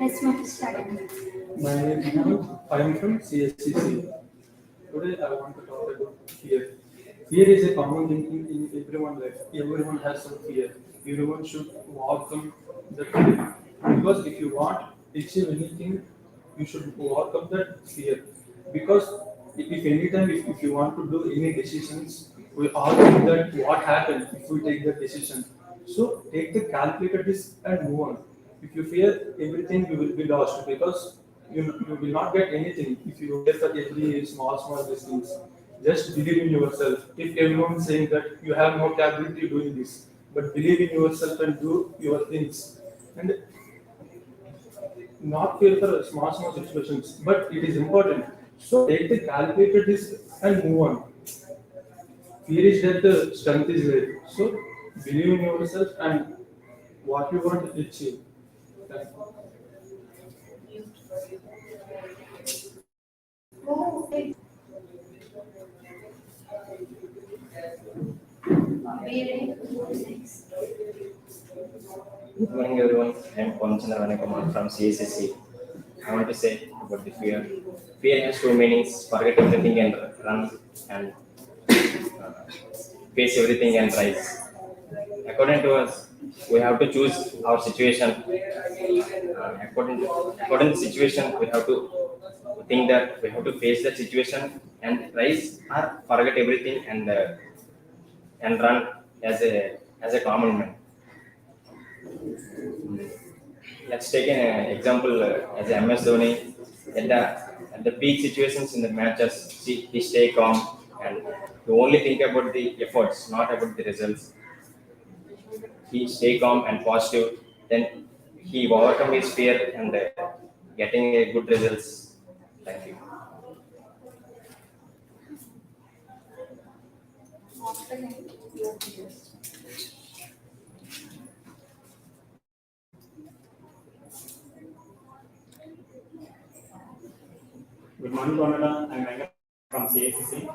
Let's not start. My name is Manoj. I am from CSE-C. Today I want to talk about fear. Fear is a common thing in everyone's life. Everyone has some fear. Everyone should overcome the fear. Because if you want to achieve anything, you should overcome that fear. Because if anytime if you want to do any decisions, we all think that what happened if we take that decision. So take the calculated risk and move on. If you fear everything, you will be lost because you will not get anything if you fear for every small things. Just believe in yourself. If everyone is saying that you have no capability doing this, but believe in yourself and do your things. And not fear for small situations, but it is important. So take the calculated risk and move on. Fear is that the strength is there. So believe in yourself and what you want to achieve. Thank you. Good morning, everyone. I am Panchandra from CSE-C. I want to say about the fear. Fear has two meanings: forget everything and run, and face everything and rise. According to us, we have to choose our situation. According to the situation, we have to think that we have to face that situation and rise or forget everything and run as a common man. Let's take an example as MS Dhoni at the peak situations in the matches. He stay calm and he only think about the efforts, not about the results. He stay calm and positive. Then he overcome his fear and getting a good results. Thank you. Good morning, Canada. I'm Venkat from CSE-C.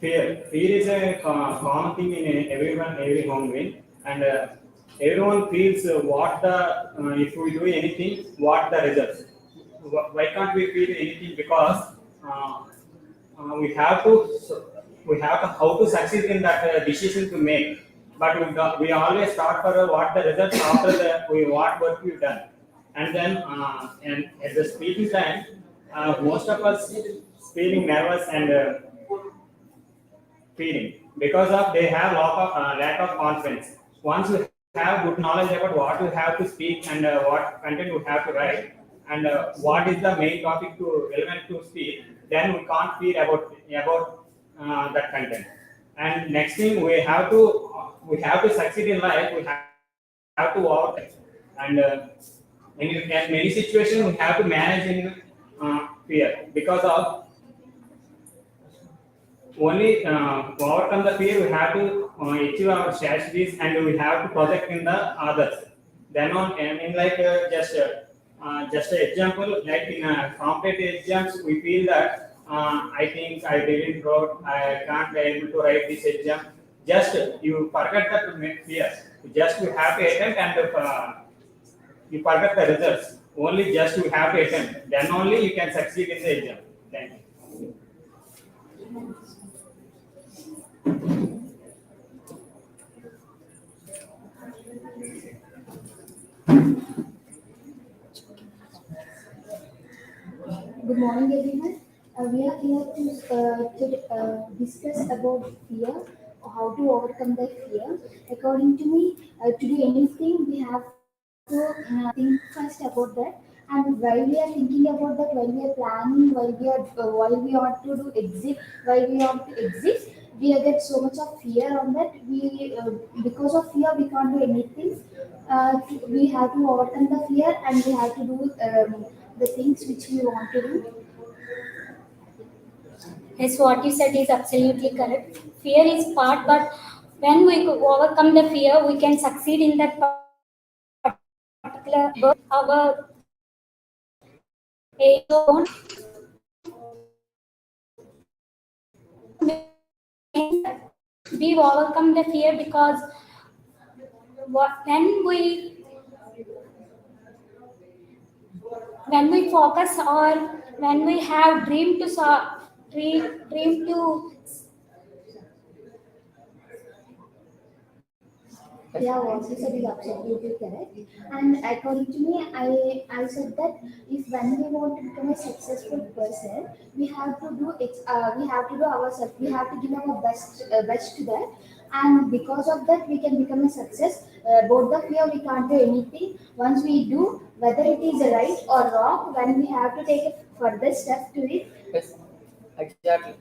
Fear is a common thing in every home win, and everyone feels what the if we do anything, what the results. Why can't we feel anything? Because we have to how to succeed in that decision to make. But we always start for what the results after what work we've done, and then and at the speaking time, most of us feeling nervous and feeling because of they have lack of confidence. Once you have good knowledge about what you have to speak and what content you have to write and what is the main topic to relevant to speak, then we can't feel about that content. And next thing we have to succeed in life. We have to work and in many situations we have to manage in fear because of only overcome the fear. We have to achieve our strategies and we have to project in the others. Then on, I mean, like just an example, like in competitive exams, we feel that I think I didn't wrote, I can't be able to write this exam. Just you forget that fear. Just you have to attempt and you forget the results. Only just you have to attempt. Then only you can succeed in the exam. Thank you. Good morning, everyone. We are here to discuss about fear, how to overcome the fear. According to me, to do anything, we have to think first about that. And while we are thinking about that, while we are planning, while we want to do exit, while we want to exit, we get so much of fear on that. We because of fear, we can't do anything. We have to overcome the fear, and we have to do the things which we want to do. Yes, what you said is absolutely correct. Fear is part, but when we overcome the fear, we can succeed in that particular work. Our age zone. We overcome the fear because when we focus or when we have dream to Yeah, what you said is absolutely correct. And according to me, I said that if when we want to become a successful person, we have to do it. We have to do ourselves. We have to give our best to that. And because of that, we can become a success. Both the fear, we can't do anything. Once we do, whether it is right or wrong, when we have to take a further step to it. Yes, exactly.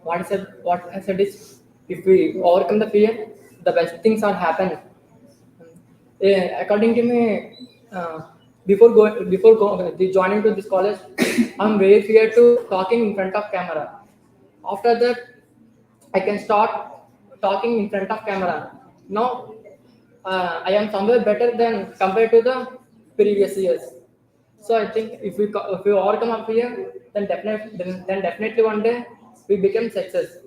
What I said is, if we overcome the fear, the best things are happen. According to me, before joining to this college, I'm very fear to talking in front of camera. After that, I can start talking in front of camera. Now, I am somewhere better than compared to the previous years. So I think if we overcome our fear, then definitely one day we become success.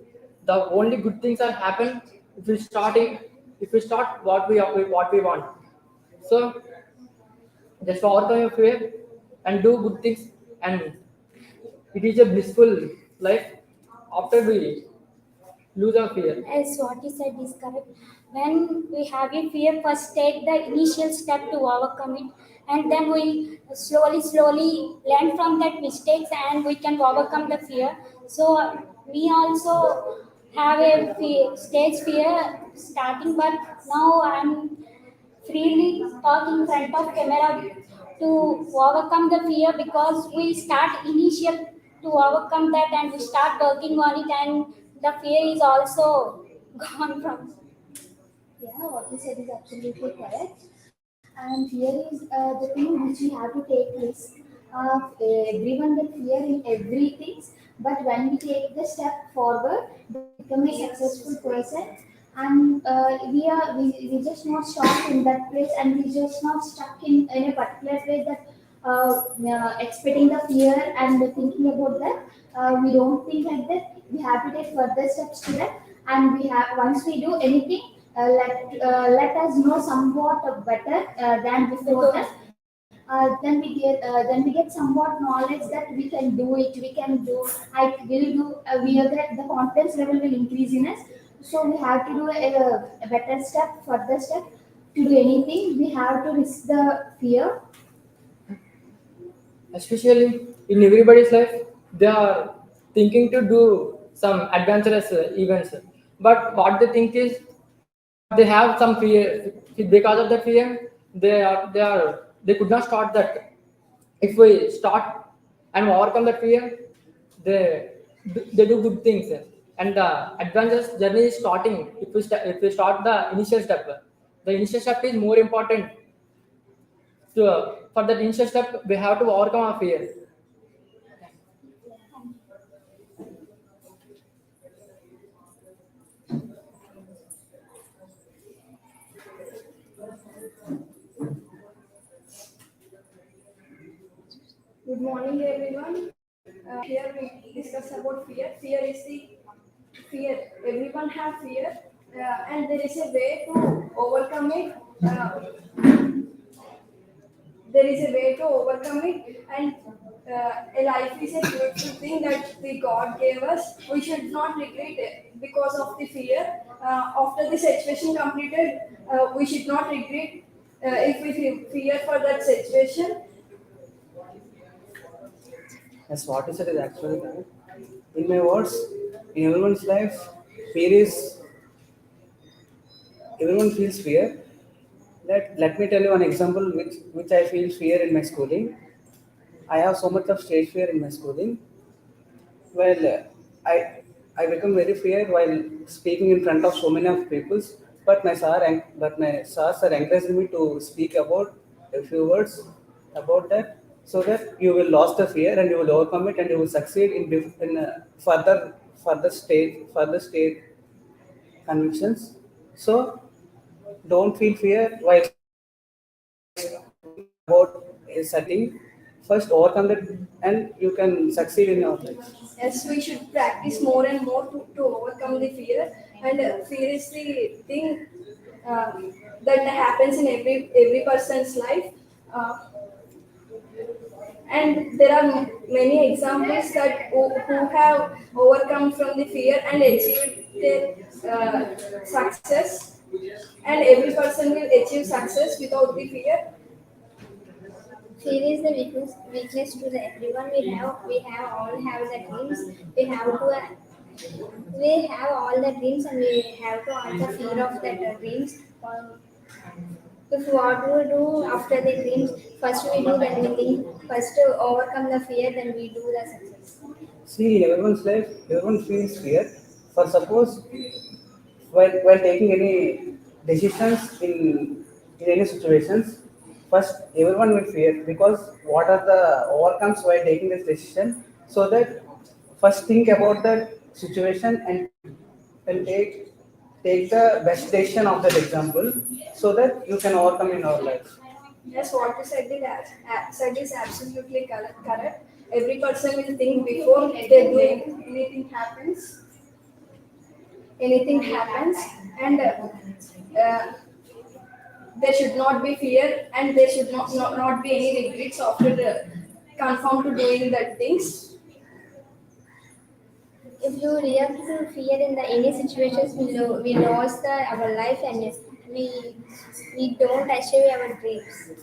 The only good things are happen if we start what we want. So just overcome your fear and do good things, and it is a blissful life after we lose our fear. as what you said is correct. When we have a fear, first take the initial step to overcome it, and then we slowly learn from that mistakes, and we can overcome the fear. So me also have a stage fear starting, but now I'm freely talk in front of camera to overcome the fear because we start initial to overcome that and we start working on it and the fear is also gone from. Yeah, what you said is absolutely correct. And fear is the thing which we have to take risk. Everyone get fear in everything, but when we take the step forward, become a successful person, and we just not stuck in that place, and we just not stuck in a particular place that expecting the fear and thinking about that. We don't think like that. We have to take further steps to that, and we have once we do anything, let us know somewhat better than before that. Then we get somewhat knowledge that we can do it. We can do. I will do. We are the confidence level will increase in us. So we have to do a better step, further step to do anything. We have to risk the fear. Especially in everybody's life, they are thinking to do some adventurous events. But what they think is, they have some fear. Because of the fear, they could not start that. If we start and overcome that fear, they they do good things. And the adventurous journey is starting. If we start the initial step, the initial step is more important. So for that initial step, we have to overcome our fear. Good morning, everyone. Here we discuss about fear. Fear is the fear. Everyone have fear, and there is a way to overcome it. There is a way to overcome it, and a life is a beautiful thing that the God gave us. We should not regret it because of the fear. After the situation completed, we should not regret if we fear for that situation. As what is said is actually correct. In my words, in everyone's life, fear is everyone feels fear. Let me tell you an example which I feel fear in my schooling. I have so much of stage fear in my schooling. Well, I become very fear while speaking in front of so many of people. But my sir are encouraging me to speak about a few words about that, so that you will lose the fear and you will overcome it and you will succeed in further state convictions. So don't feel fear while about a setting. First overcome it and you can succeed in your life. Yes, we should practice more and more to overcome the fear. And fear is the thing uh, that happens in every person's life. Uh, and there are many examples that who have overcome from the fear and achieved their success. And every person will achieve success without the fear. Fear is the weakness to the everyone. We have all have the dreams. We have all the dreams and we have to answer fear of that dreams. If what we do after the dreams, first we do, then we think. First to overcome the fear, then we do the success. See, in everyone's life, everyone feels fear. For suppose, while taking any decisions in any situations, first everyone will fear because what are the overcomes while taking this decision. So that first think about that situation and take the best decision of that example, so that you can overcome in our life. Yes, what you said is absolutely correct. Every person will think before they do anything happens, and there should not be fear, and there should not be any regrets after confirm to doing that things. If you react to fear in the any situations, we lost our life and we don't achieve our dreams. See,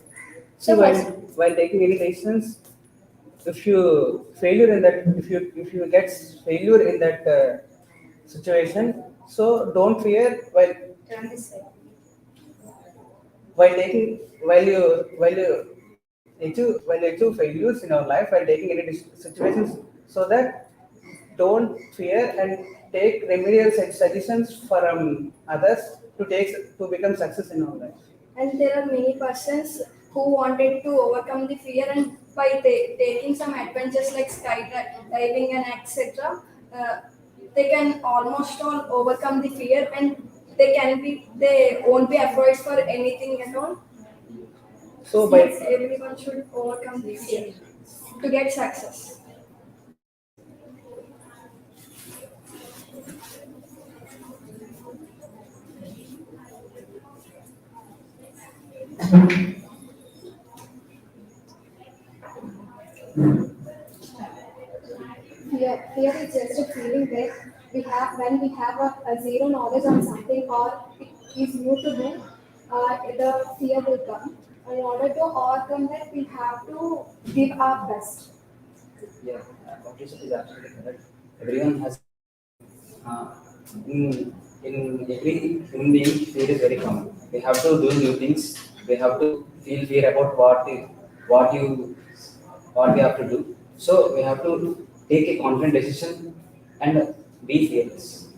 So first, while taking any decisions, if you failure in that, if you get failure in that situation, so don't fear turn this way. while taking while you achieve failures in our life while taking any situations, so that don't fear and take remedial suggestions from others to become success in our life. And there are many persons who wanted to overcome the fear, and by taking some adventures like skydiving and etc., uh, they can almost all overcome the fear, and they won't be afraid for anything at all. So Yes, by everyone should overcome the fear to get success. Fear is just a feeling that we have when we have a zero knowledge on something or it is new to do. The fear will come. In order to overcome that, we have to give our best. yeah, what you said is absolutely correct. Everyone has uh, in every human being, fear is very common. They have to do new things. They have to feel fear about what you what we have to do. So we have to take a confident decision and be fearless.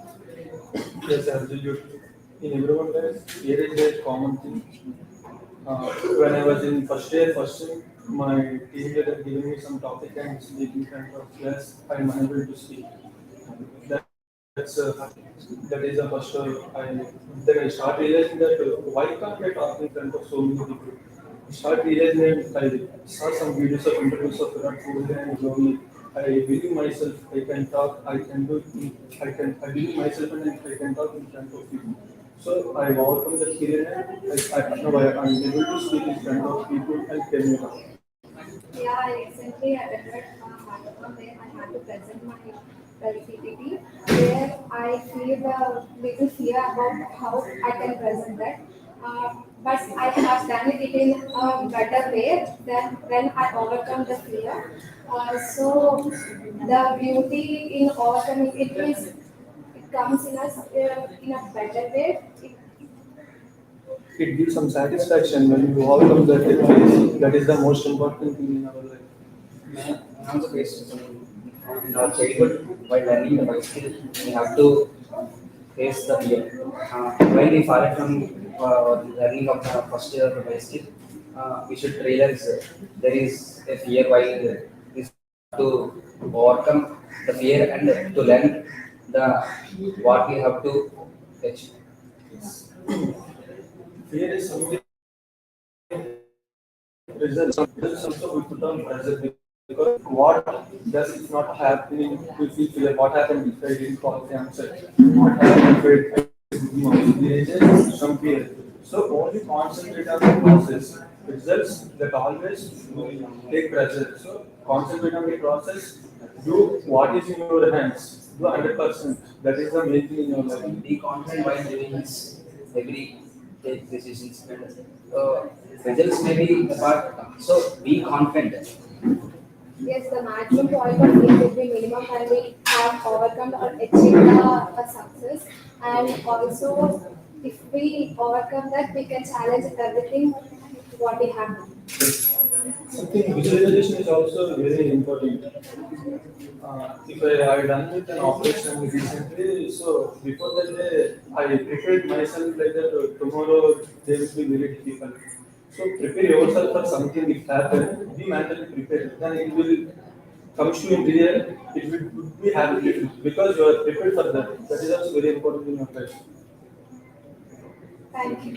Yes, absolutely. In everyone life, fear is a common thing. When I was in first year, my team leader giving me some topic and speaking in front of class, I'm unable to speak. That's that is the first then I start realizing that why can't I talk in front of so many people? I start realizing that I saw some videos of interviews of Virat Kohli and Dhoni. I believe myself, I can talk, I can do, I believe myself and I can talk in front of people. So I overcome that fear and now I'm able to speak in front of people and tell me about. Yeah, I recently attended a hackathon where I had to present my PPT, where I feel the little fear about how I can present that. But I have done it in a better way than when I overcome the fear. So the beauty in overcoming it comes in a better way. It gives some satisfaction when you overcome that phase. That is the most important thing in our life. I also faced some in our childhood while learning the bicycle. We have to face the fear. While we fall from learning of the first year of the bicycle, we should realize there is a fear while this to overcome the fear and to learn the what we have to achieve. Fear is something results also we put on pressure because what does it not happening we feel fear what happened if I didn't call the answer what happened if I there is some fear. So only concentrate on the process. Results that always take pressure. So concentrate on the process. Do what is in your hands. Do 100%. That is the main thing in your life. Be confident while doing this. Every take decisions. Uh, Results may be, but so be confident. Yes, the maximum point of view would be minimum when we have overcome or achieved a success, and also if we overcome that, we can challenge everything what we have done. I think visualization is also very important. If I have done with an operation recently, so before that day, I prepared myself like that tomorrow they will be very difficult. So prepare yourself for something if happen, be mentally prepared. Then it will comes to in real, it will be happy because you are prepared for that. That is also very important in your life. Thank you.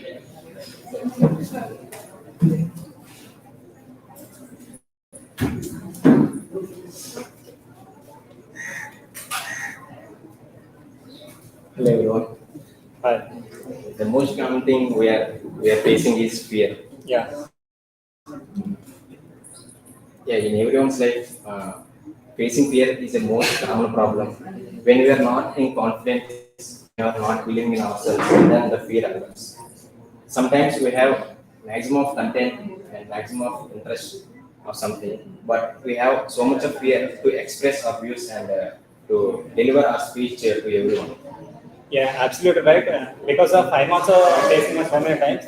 Hello everyone. Hi. The most common thing we are facing is fear. Yeah. Yeah, in everyone's life, facing fear is the most common problem. When we are not in confidence, we are not believing in ourselves, then the fear occurs. Sometimes we have maximum of content and maximum of interest or something, but we have so much of fear to express our views and to deliver our speech to everyone. Yeah, absolutely right. Because of I'm also facing it so many times.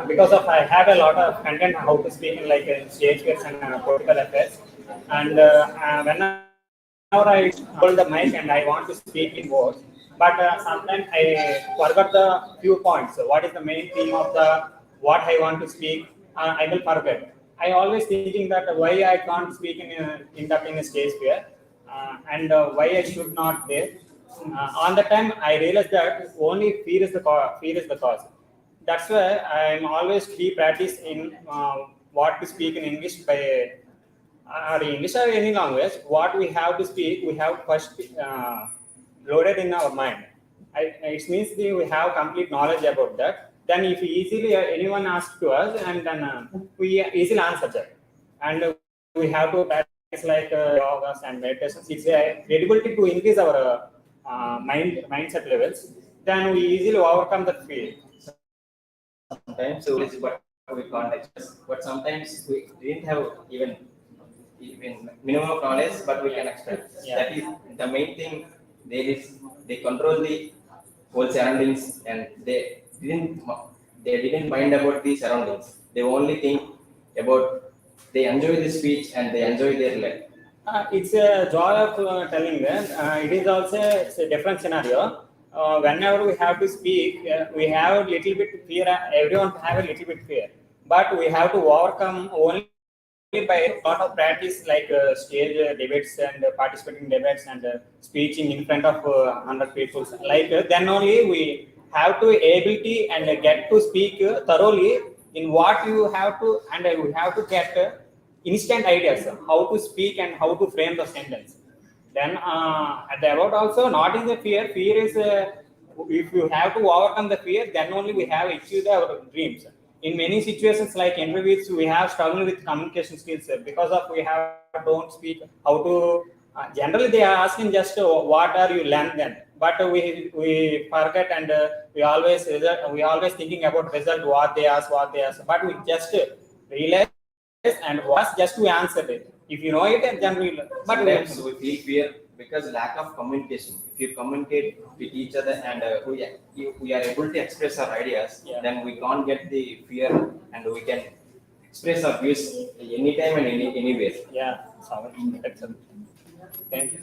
Because of I have a lot of content how to speak in like stage fears and political affairs, and whenever I hold the mic and I want to speak in words, but sometimes I forgot the few points. So what is the main theme of the what I want to speak? I will forget. I always thinking that why I can't speak in depth in a stage fear, and why I should not there. On the time I realized that only fear is the cause. Fear is the cause. That's why I'm always keep practice in what to speak in English by or English or any language. What we have to speak, we have first loaded in our mind. It means that we have complete knowledge about that. Then if easily anyone asks to us, and then we easily answer that. And we have to practice like yogas and meditations. It's a ability to increase our mindset levels. Then we easily overcome the fear. Sometimes so but we can't express. But sometimes we didn't have even minimum of knowledge, but we can express. Yeah. That is the main thing. There is they control the whole surroundings, and they didn't mind about the surroundings. They only think about they enjoy the speech and they enjoy their life. It's a joy of telling that. It is also it's a different scenario. Whenever we have to speak, we have a little bit fear. Everyone have a little bit fear, but we have to overcome only by a lot of practice, like stage debates and participating debates and speaking in front of 100 people. Like then only we have to ability and get to speak thoroughly in what you have to, and we have to get instant ideas how to speak and how to frame the sentence. Then at the about also not in the fear. Fear is if you have to overcome the fear, then only we have achieved our dreams. In many situations like interviews, we have struggled with communication skills because of we have don't speak how to. Generally, they are asking just what are you learned then, but we forget and we always thinking about result what they ask, but we just realize and was just to answer it. If you know it, then we. But Sometimes we feel fear because lack of communication. If you communicate with each other and we are able to express our ideas, Yeah. then we can't get the fear and we can express our views anytime and anywhere. Yeah, so that's it. Thank you.